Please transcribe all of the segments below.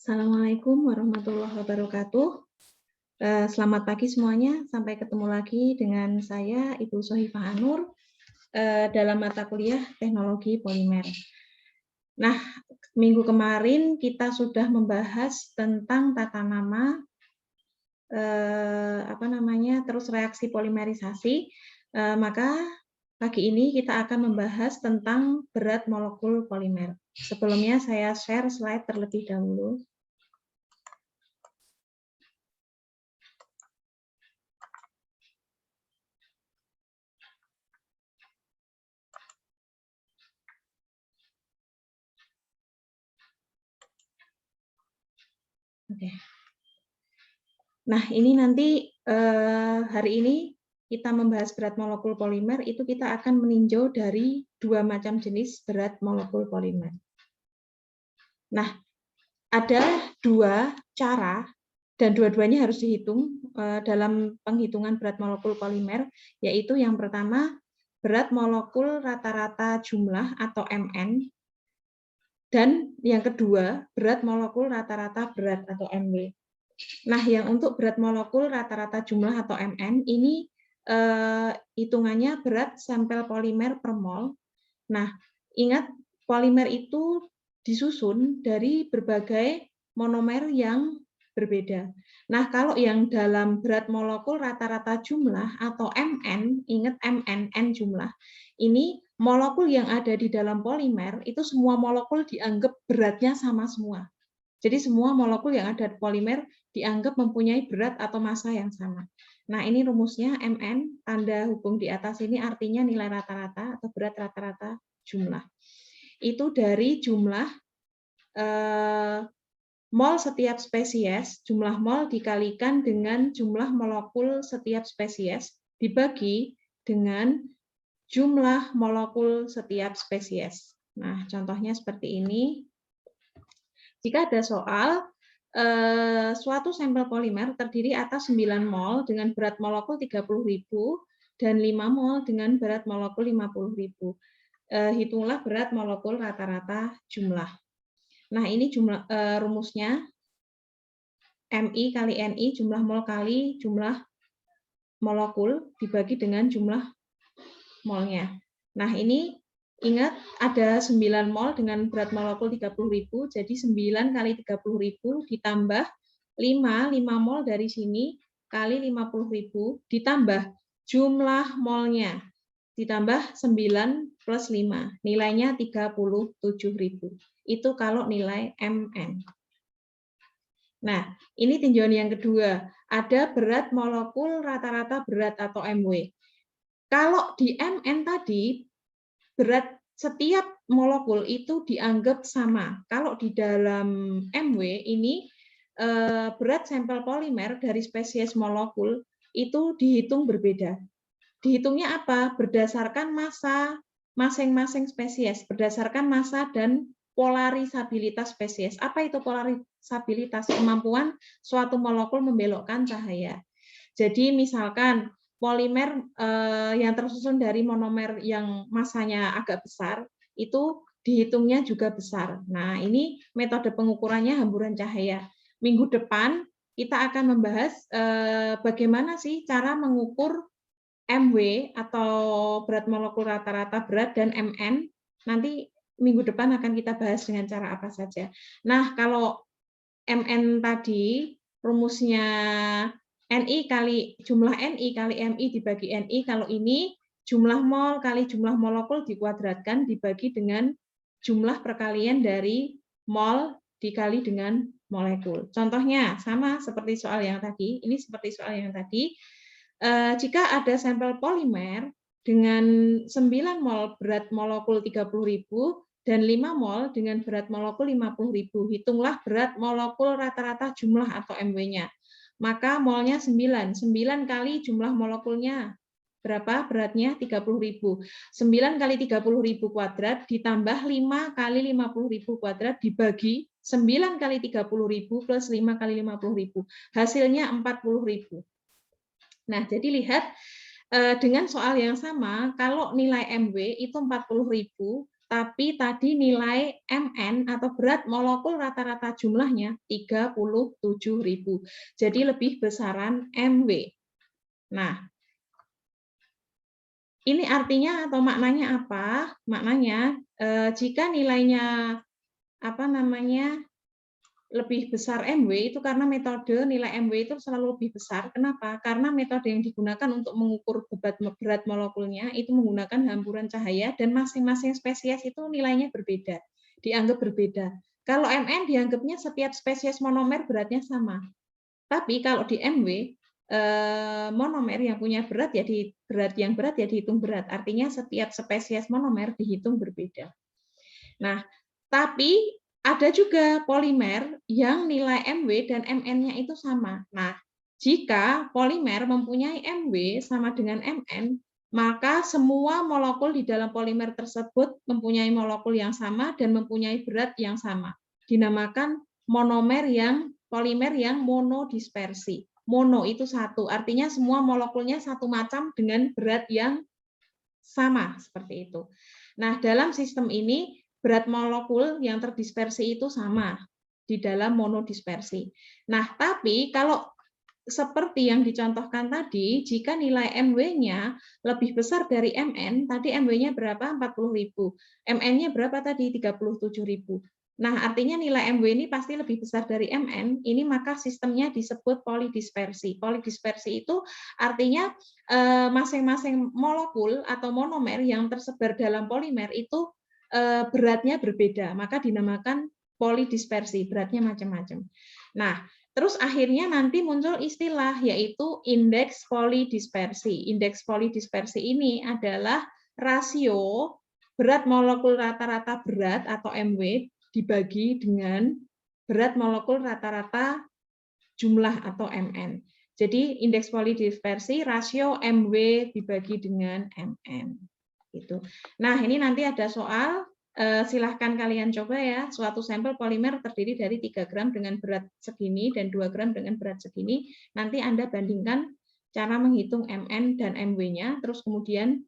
Assalamualaikum warahmatullahi wabarakatuh. Selamat pagi semuanya. Sampai ketemu lagi dengan saya, Ibu Sohifah Anur, dalam mata kuliah Teknologi Polimer. Nah, minggu kemarin kita sudah membahas tentang tata nama, terus reaksi polimerisasi. Maka pagi ini kita akan membahas tentang berat molekul polimer. Sebelumnya saya share slide terlebih dahulu. Oke. Nah, ini nanti hari ini kita membahas berat molekul polimer, itu kita akan meninjau dari dua macam jenis berat molekul polimer. Nah, ada dua cara dan dua-duanya harus dihitung dalam penghitungan berat molekul polimer, yaitu yang pertama berat molekul rata-rata jumlah atau MN, dan yang kedua berat molekul rata-rata berat atau MW. Nah, yang untuk berat molekul rata-rata jumlah atau MN ini hitungannya berat sampel polimer per mol. Nah, ingat polimer itu disusun dari berbagai monomer yang berbeda. Nah, kalau yang dalam berat molekul rata-rata jumlah atau MN, ingat MN, N jumlah, ini molekul yang ada di dalam polimer itu semua molekul dianggap beratnya sama semua. Jadi semua molekul yang ada di polimer dianggap mempunyai berat atau massa yang sama. Nah, ini rumusnya Mn, tanda hubung di atas ini artinya nilai rata-rata atau berat rata-rata jumlah. Itu dari jumlah mol setiap spesies, jumlah mol dikalikan dengan jumlah molekul setiap spesies, dibagi dengan jumlah molekul setiap spesies. Nah, contohnya seperti ini. Jika ada soal, suatu sampel polimer terdiri atas 9 mol dengan berat molekul 30.000 dan 5 mol dengan berat molekul 50.000. Hitunglah berat molekul rata-rata jumlah. Nah, ini jumlah rumusnya MI kali NI, jumlah mol kali jumlah molekul dibagi dengan jumlah molnya. Nah, ini ingat ada 9 mol dengan berat molekul 30.000, jadi 9 kali 30.000 ditambah 5 mol dari sini kali 50.000 ditambah jumlah molnya, ditambah 9 plus 5, nilainya 37.000. Itu kalau nilai MN. Nah, ini tinjauan yang kedua, ada berat molekul rata-rata berat atau MW. Kalau di MN tadi, berat setiap molekul itu dianggap sama. Kalau di dalam MW ini, berat sampel polimer dari spesies molekul itu dihitung berbeda. Dihitungnya apa? Berdasarkan massa masing-masing spesies, berdasarkan massa dan polarisabilitas spesies. Apa itu polarisabilitas? Kemampuan suatu molekul membelokkan cahaya. Jadi misalkan polimer yang tersusun dari monomer yang massanya agak besar, itu dihitungnya juga besar. Nah, ini metode pengukurannya hamburan cahaya. Minggu depan kita akan membahas bagaimana sih cara mengukur MW atau berat molekul rata-rata berat dan MN. Nanti minggu depan akan kita bahas dengan cara apa saja. Nah, kalau MN tadi rumusnya NI kali jumlah NI kali MI dibagi NI. Kalau ini jumlah mol kali jumlah molekul dikuadratkan dibagi dengan jumlah perkalian dari mol dikali dengan molekul. Contohnya sama seperti soal yang tadi. Ini seperti soal yang tadi. Jika ada sampel polimer dengan 9 mol berat molekul 30.000 dan 5 mol dengan berat molekul 50.000. Hitunglah berat molekul rata-rata jumlah atau MW-nya. Maka molnya 9. 9 kali jumlah molekulnya. Berapa beratnya? 30.000. 9 kali 30.000 kuadrat ditambah 5 kali 50.000 kuadrat dibagi 9 kali 30.000 plus 5 kali 50.000. Hasilnya 40.000. Nah, jadi lihat dengan soal yang sama, kalau nilai MW itu 40.000, tapi tadi nilai Mn atau berat molekul rata-rata jumlahnya 37.000. Jadi lebih besaran Mw. Nah, ini artinya atau maknanya apa? Maknanya jika nilainya lebih besar MW itu karena metode nilai MW itu selalu lebih besar. Kenapa? Karena metode yang digunakan untuk mengukur berat molekulnya itu menggunakan hamburan cahaya dan masing-masing spesies itu nilainya berbeda, dianggap berbeda. Kalau Mn dianggapnya setiap spesies monomer beratnya sama. Tapi kalau di MW monomer yang punya berat ya dihitung berat. Artinya setiap spesies monomer dihitung berbeda. Nah, tapi ada juga polimer yang nilai MW dan Mn-nya itu sama. Nah, jika polimer mempunyai MW sama dengan Mn, maka semua molekul di dalam polimer tersebut mempunyai molekul yang sama dan mempunyai berat yang sama. Dinamakan polimer yang monodispersi. Mono itu satu, artinya semua molekulnya satu macam dengan berat yang sama, seperti itu. Nah, dalam sistem ini berat molekul yang terdispersi itu sama di dalam monodispersi. Nah, tapi kalau seperti yang dicontohkan tadi, jika nilai MW-nya lebih besar dari Mn, tadi MW-nya berapa? 40.000. Mn-nya berapa tadi? 37.000. Nah, artinya nilai MW ini pasti lebih besar dari Mn, ini maka sistemnya disebut polidispersi. Polidispersi itu artinya masing-masing molekul atau monomer yang tersebar dalam polimer itu beratnya berbeda, maka dinamakan polidispersi, beratnya macam-macam. Nah, terus akhirnya nanti muncul istilah yaitu indeks polidispersi. Indeks polidispersi ini adalah rasio berat molekul rata-rata berat atau MW dibagi dengan berat molekul rata-rata jumlah atau Mn. Jadi indeks polidispersi rasio MW dibagi dengan Mn. Gitu. Nah, ini nanti ada soal, silahkan kalian coba ya, suatu sampel polimer terdiri dari 3 gram dengan berat segini dan 2 gram dengan berat segini, nanti Anda bandingkan cara menghitung Mn dan MW-nya, terus kemudian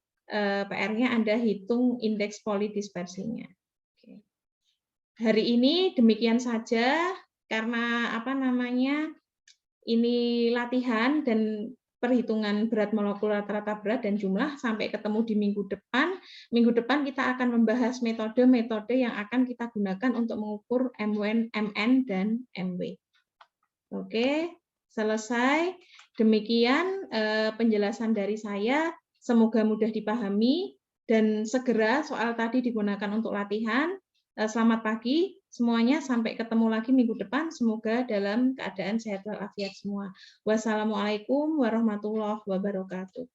PR-nya Anda hitung indeks polidispersinya. Hari ini demikian saja, karena ini latihan dan perhitungan berat molekul rata-rata berat dan jumlah. Sampai ketemu di minggu depan. Minggu depan kita akan membahas metode-metode yang akan kita gunakan untuk mengukur Mn dan Mw. Oke, selesai. Demikian penjelasan dari saya. Semoga mudah dipahami dan segera soal tadi digunakan untuk latihan. Selamat pagi semuanya, sampai ketemu lagi minggu depan. Semoga dalam keadaan sehat walafiat semua. Wassalamualaikum warahmatullahi wabarakatuh.